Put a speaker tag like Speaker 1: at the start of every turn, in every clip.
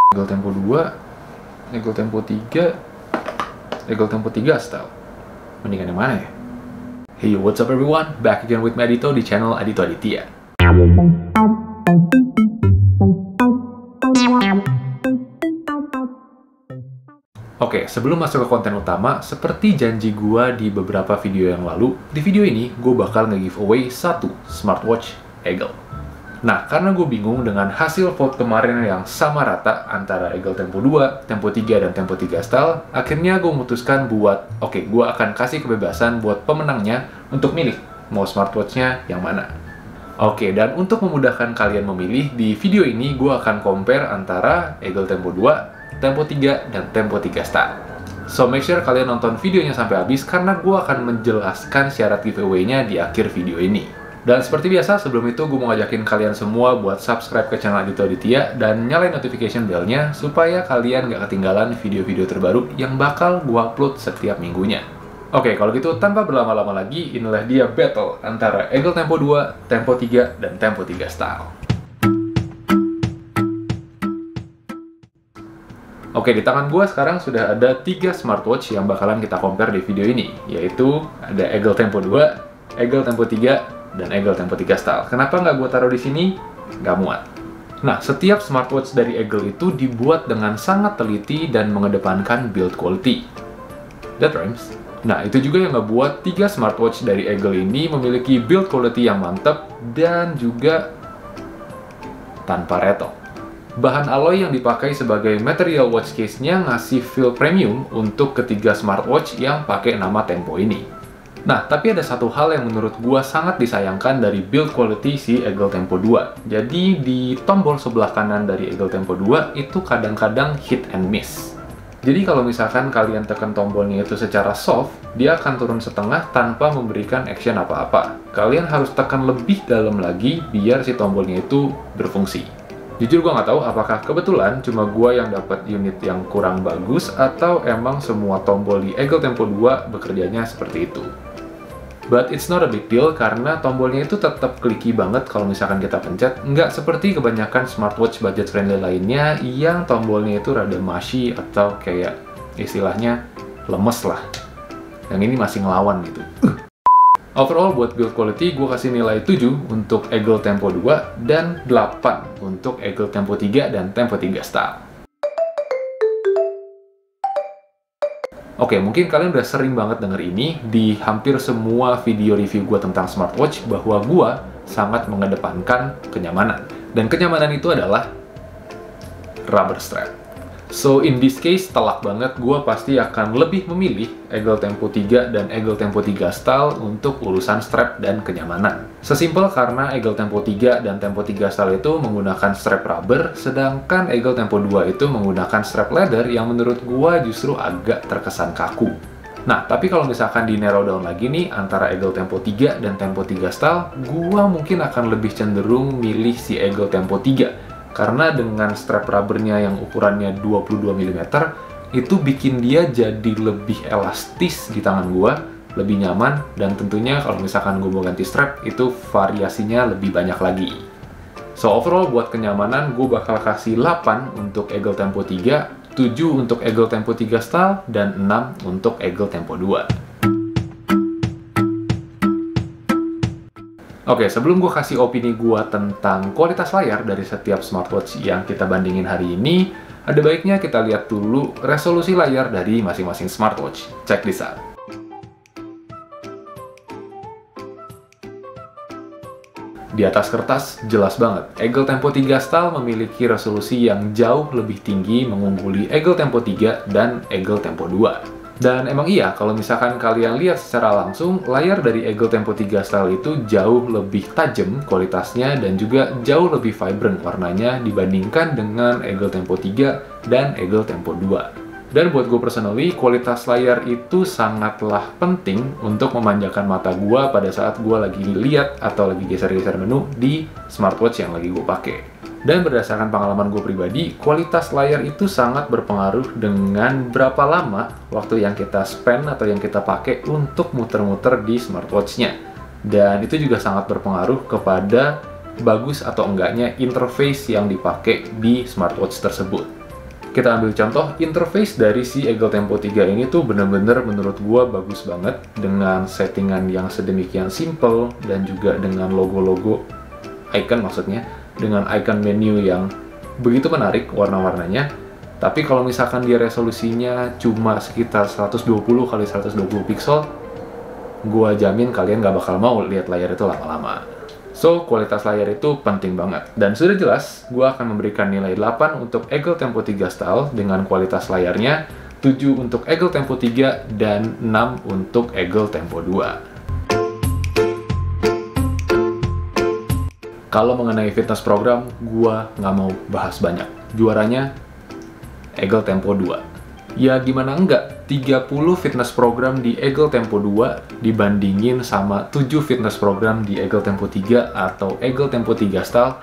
Speaker 1: Eagle Tempo 2, Eagle Tempo 3, Eagle Tempo 3 style. Mendingan yang mana ya? Hey, what's up everyone? Back again with me Adito di channel Adito Aditya. Oke, sebelum masuk ke konten utama, seperti janji gua di beberapa video yang lalu, di video ini gue bakal nge-giveaway satu smartwatch Eagle. Nah, karena gue bingung dengan hasil vote kemarin yang sama rata antara Eagle Tempo 2, Tempo 3, dan Tempo 3 style, akhirnya gue memutuskan buat, gue akan kasih kebebasan buat pemenangnya untuk milih mau smartwatchnya yang mana. Oke, dan untuk memudahkan kalian memilih, di video ini gue akan compare antara Eagle Tempo 2, Tempo 3, dan Tempo 3 style. So, make sure kalian nonton videonya sampai habis karena gue akan menjelaskan syarat giveaway-nya di akhir video ini. Dan seperti biasa, sebelum itu gue mau ngajakin kalian semua buat subscribe ke channel Adito Aditya dan nyalain notification bell-nya supaya kalian gak ketinggalan video-video terbaru yang bakal gue upload setiap minggunya. Oke, kalau gitu tanpa berlama-lama lagi, inilah dia battle antara Eagle Tempo 2, Tempo 3, dan Tempo 3 style. Oke, di tangan gue sekarang sudah ada 3 smartwatch yang bakalan kita compare di video ini, yaitu ada Eagle Tempo 2, Eagle Tempo 3, dan Eagle Tempo 3 style. Kenapa nggak gue taruh di sini? Nggak muat. Nah, setiap smartwatch dari Eagle itu dibuat dengan sangat teliti dan mengedepankan build quality. That rhymes. Nah, itu juga yang ngebuat 3 smartwatch dari Eagle ini memiliki build quality yang mantap dan juga tanpa retok. Bahan alloy yang dipakai sebagai material watch case-nya ngasih feel premium untuk ketiga smartwatch yang pakai nama Tempo ini. Nah, tapi ada satu hal yang menurut gua sangat disayangkan dari build quality si Eagle Tempo 2. Jadi, di tombol sebelah kanan dari Eagle Tempo 2 itu kadang-kadang hit and miss. Jadi, kalau misalkan kalian tekan tombolnya itu secara soft, dia akan turun setengah tanpa memberikan action apa-apa. Kalian harus tekan lebih dalam lagi biar si tombolnya itu berfungsi. Jujur gue nggak tahu apakah kebetulan cuma gue yang dapat unit yang kurang bagus atau emang semua tombol di Eagle Tempo 2 bekerjanya seperti itu. But it's not a big deal karena tombolnya itu tetap clicky banget kalau misalkan kita pencet, nggak seperti kebanyakan smartwatch budget friendly lainnya yang tombolnya itu rada mushy atau kayak istilahnya lemes lah. Yang ini masih ngelawan gitu. Overall, buat build quality, gue kasih nilai 7 untuk Eagle Tempo 2 dan 8 untuk Eagle Tempo 3 dan Tempo 3 style. Oke, mungkin kalian udah sering banget denger ini di hampir semua video review gue tentang smartwatch bahwa gue sangat mengedepankan kenyamanan. Dan kenyamanan itu adalah rubber strap. So, in this case, telak banget, gue pasti akan lebih memilih Eagle Tempo 3 dan Eagle Tempo 3 style untuk urusan strap dan kenyamanan. Sesimpel karena Eagle Tempo 3 dan Tempo 3 style itu menggunakan strap rubber, sedangkan Eagle Tempo 2 itu menggunakan strap leather yang menurut gue justru agak terkesan kaku. Nah, tapi kalau misalkan di narrow down lagi nih, antara Eagle Tempo 3 dan Tempo 3 style, gue mungkin akan lebih cenderung milih si Eagle Tempo 3. Karena dengan strap rubbernya yang ukurannya 22 mm, itu bikin dia jadi lebih elastis di tangan gua, lebih nyaman, dan tentunya kalau misalkan gue mau ganti strap, itu variasinya lebih banyak lagi. So, overall buat kenyamanan, gue bakal kasih 8 untuk Eagle Tempo 3, 7 untuk Eagle Tempo 3 style, dan 6 untuk Eagle Tempo 2. Oke, sebelum gue kasih opini gue tentang kualitas layar dari setiap smartwatch yang kita bandingin hari ini, ada baiknya kita lihat dulu resolusi layar dari masing-masing smartwatch. Check this out. Di atas kertas, jelas banget, Eagle Tempo 3 style memiliki resolusi yang jauh lebih tinggi mengungguli Eagle Tempo 3 dan Eagle Tempo 2. Dan emang iya, kalau misalkan kalian lihat secara langsung, layar dari Eagle Tempo 3 style itu jauh lebih tajam kualitasnya dan juga jauh lebih vibrant warnanya dibandingkan dengan Eagle Tempo 3 dan Eagle Tempo 2. Dan buat gue personally, kualitas layar itu sangatlah penting untuk memanjakan mata gue pada saat gue lagi lihat atau lagi geser-geser menu di smartwatch yang lagi gue pakai. Dan berdasarkan pengalaman gue pribadi, kualitas layar itu sangat berpengaruh dengan berapa lama waktu yang kita spend atau yang kita pakai untuk muter-muter di smartwatch-nya. Dan itu juga sangat berpengaruh kepada bagus atau enggaknya interface yang dipakai di smartwatch tersebut. Kita ambil contoh, interface dari si Eagle Tempo 3 ini tuh bener-bener menurut gua bagus banget dengan settingan yang sedemikian simple dan juga dengan logo-logo icon, maksudnya dengan icon menu yang begitu menarik warna-warnanya. Tapi kalau misalkan dia resolusinya cuma sekitar 120 kali 120 pixel, gua jamin kalian gak bakal mau lihat layar itu lama-lama. So, kualitas layar itu penting banget. Dan sudah jelas, gue akan memberikan nilai 8 untuk Eagle Tempo 3 Style dengan kualitas layarnya, 7 untuk Eagle Tempo 3, dan 6 untuk Eagle Tempo 2. Kalau mengenai fitness program, gue nggak mau bahas banyak. Juaranya Eagle Tempo 2. Ya gimana enggak, 30 fitness program di Eagle Tempo 2 dibandingin sama 7 fitness program di Eagle Tempo 3 atau Eagle Tempo 3 Style,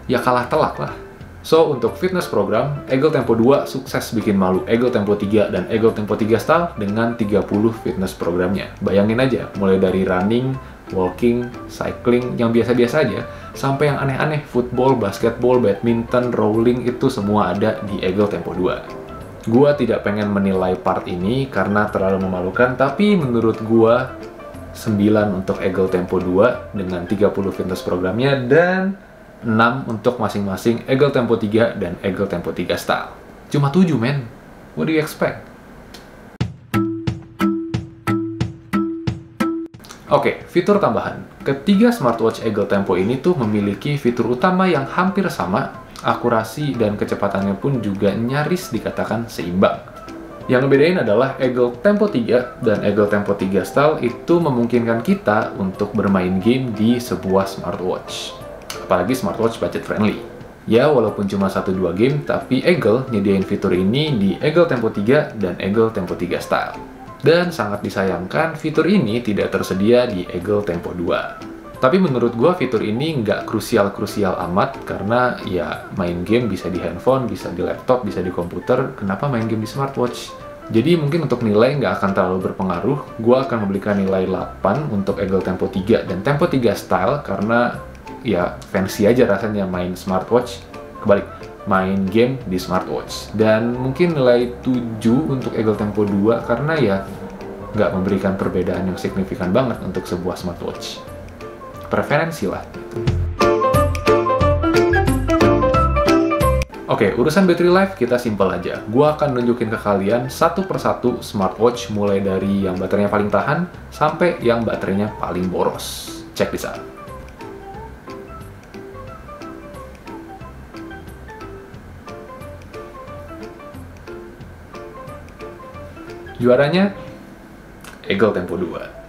Speaker 1: ya kalah telak lah. So, untuk fitness program, Eagle Tempo 2 sukses bikin malu Eagle Tempo 3 dan Eagle Tempo 3 Style dengan 30 fitness programnya. Bayangin aja, mulai dari running, walking, cycling, yang biasa-biasa aja, sampai yang aneh-aneh, football, basketball, badminton, rolling, itu semua ada di Eagle Tempo 2. Gua tidak pengen menilai part ini karena terlalu memalukan, tapi menurut gua 9 untuk Eagle Tempo 2 dengan 30 fitness programnya dan 6 untuk masing-masing Eagle Tempo 3 dan Eagle Tempo 3 Style. Cuma 7, men. What do you expect? Oke, fitur tambahan. Ketiga smartwatch Eagle Tempo ini tuh memiliki fitur utama yang hampir sama, akurasi dan kecepatannya pun juga nyaris dikatakan seimbang. Yang ngebedain adalah Eagle Tempo 3 dan Eagle Tempo 3 Style itu memungkinkan kita untuk bermain game di sebuah smartwatch. Apalagi smartwatch budget friendly. Ya, walaupun cuma 1-2 game, tapi Eagle nyediain fitur ini di Eagle Tempo 3 dan Eagle Tempo 3 Style. Dan sangat disayangkan, fitur ini tidak tersedia di Eagle Tempo 2. Tapi menurut gua fitur ini nggak krusial-krusial amat, karena ya main game bisa di handphone, bisa di laptop, bisa di komputer, kenapa main game di smartwatch? Jadi mungkin untuk nilai nggak akan terlalu berpengaruh, gua akan memberikan nilai 8 untuk Eagle Tempo 3 dan Tempo 3 Style, karena ya fancy aja rasanya main smartwatch, kebalik, main game di smartwatch. Dan mungkin nilai 7 untuk Eagle Tempo 2, karena ya nggak memberikan perbedaan yang signifikan banget untuk sebuah smartwatch. Preferensi lah. Oke, urusan battery life kita simpel aja. Gua akan nunjukin ke kalian satu persatu smartwatch mulai dari yang baterainya paling tahan sampai yang baterainya paling boros. Check this out. Juaranya Eagle Tempo 2.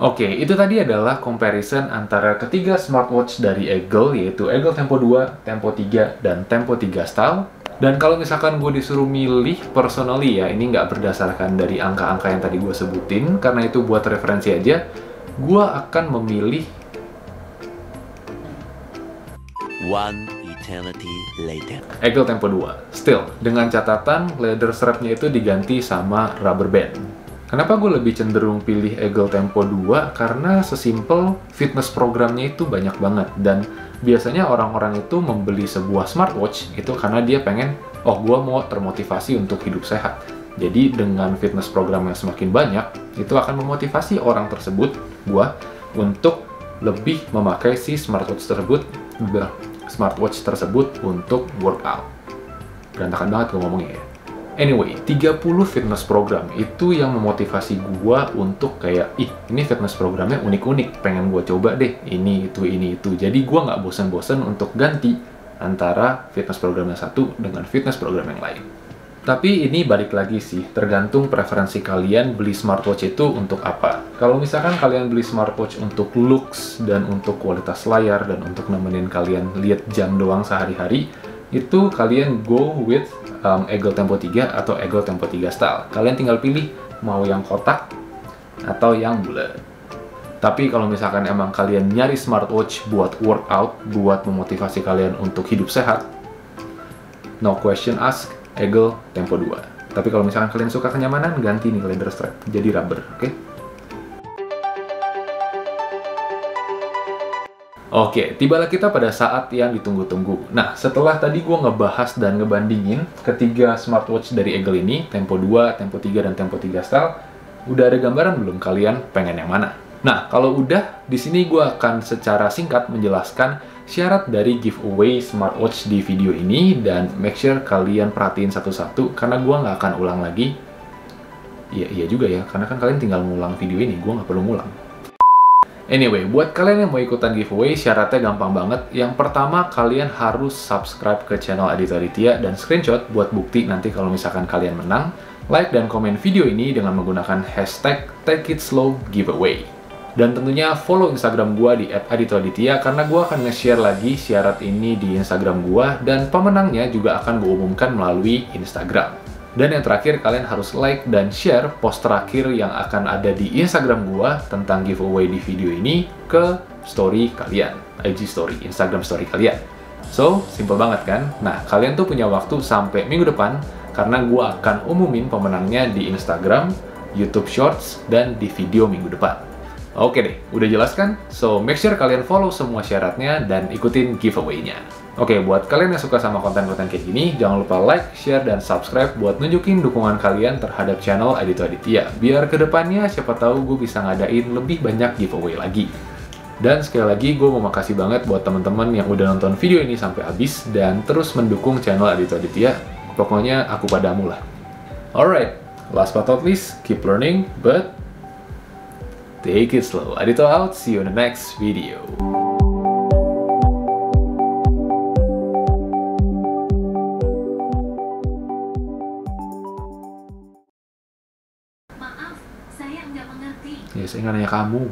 Speaker 1: Oke, itu tadi adalah comparison antara ketiga smartwatch dari Eagle, yaitu Eagle Tempo 2, Tempo 3, dan Tempo 3 Style. Dan kalau misalkan gue disuruh milih personally ya, ini nggak berdasarkan dari angka-angka yang tadi gue sebutin, karena itu buat referensi aja, gue akan memilih
Speaker 2: One eternity later.
Speaker 1: Eagle Tempo 2. Still, dengan catatan leather strapnya itu diganti sama rubber band. Kenapa gue lebih cenderung pilih Eagle Tempo 2? Karena sesimpel fitness programnya itu banyak banget. Dan biasanya orang-orang itu membeli sebuah smartwatch itu karena dia pengen, oh gue mau termotivasi untuk hidup sehat. Jadi dengan fitness program yang semakin banyak, itu akan memotivasi orang tersebut, gue, untuk lebih memakai si smartwatch tersebut untuk workout. Berantakan banget gue ngomongnya ya. Anyway, 30 fitness program itu yang memotivasi gua untuk kayak, ih, ini fitness programnya unik-unik, pengen gua coba deh, ini, itu. Jadi gua nggak bosen-bosen untuk ganti antara fitness program yang satu dengan fitness program yang lain. Tapi ini balik lagi sih, tergantung preferensi kalian beli smartwatch itu untuk apa. Kalau misalkan kalian beli smartwatch untuk looks, dan untuk kualitas layar, dan untuk nemenin kalian lihat jam doang sehari-hari, itu kalian go with Eagle Tempo 3 atau Eagle Tempo 3 Style. Kalian tinggal pilih mau yang kotak atau yang bulat. Tapi kalau misalkan emang kalian nyari smartwatch buat workout, buat memotivasi kalian untuk hidup sehat, no question ask, Eagle Tempo 2. Tapi kalau misalkan kalian suka kenyamanan, ganti nih leather strap jadi rubber, oke? Oke, tibalah kita pada saat yang ditunggu-tunggu. Nah, setelah tadi gue ngebahas dan ngebandingin ketiga smartwatch dari Eagle ini, Tempo 2, Tempo 3, dan Tempo 3 Style, udah ada gambaran belum kalian pengen yang mana? Nah, kalau udah, di sini gue akan secara singkat menjelaskan syarat dari giveaway smartwatch di video ini, dan make sure kalian perhatiin satu-satu, karena gue nggak akan ulang lagi. Iya juga ya, karena kan kalian tinggal ngulang video ini, gue nggak perlu ngulang. Anyway, buat kalian yang mau ikutan giveaway, syaratnya gampang banget. Yang pertama, kalian harus subscribe ke channel Adito Aditya dan screenshot buat bukti nanti kalau misalkan kalian menang. Like dan komen video ini dengan menggunakan hashtag #TakeItSlowGiveaway. Dan tentunya follow Instagram gua di @aditoaditya karena gua akan nge-share lagi syarat ini di Instagram gua dan pemenangnya juga akan gua umumkan melalui Instagram. Dan yang terakhir, kalian harus like dan share post terakhir yang akan ada di Instagram gua tentang giveaway di video ini ke story kalian, IG story, Instagram story kalian. So, simple banget kan? Nah, kalian tuh punya waktu sampai minggu depan karena gua akan umumin pemenangnya di Instagram, YouTube Shorts, dan di video minggu depan. Oke deh, udah jelas kan? So, make sure kalian follow semua syaratnya dan ikutin giveaway-nya. Oke, buat kalian yang suka sama konten-konten kayak gini, jangan lupa like, share, dan subscribe buat nunjukin dukungan kalian terhadap channel Adito Aditya. Biar kedepannya siapa tahu gue bisa ngadain lebih banyak giveaway lagi. Dan sekali lagi, gue mau makasih banget buat teman-teman yang udah nonton video ini sampai habis dan terus mendukung channel Adito Aditya. Pokoknya aku padamu lah. Alright, last but not least, keep learning, but take it slow. Adito out, see you in the next video.
Speaker 3: Maaf, saya nggak mengerti.
Speaker 1: Ya, saya nggak nanya kamu.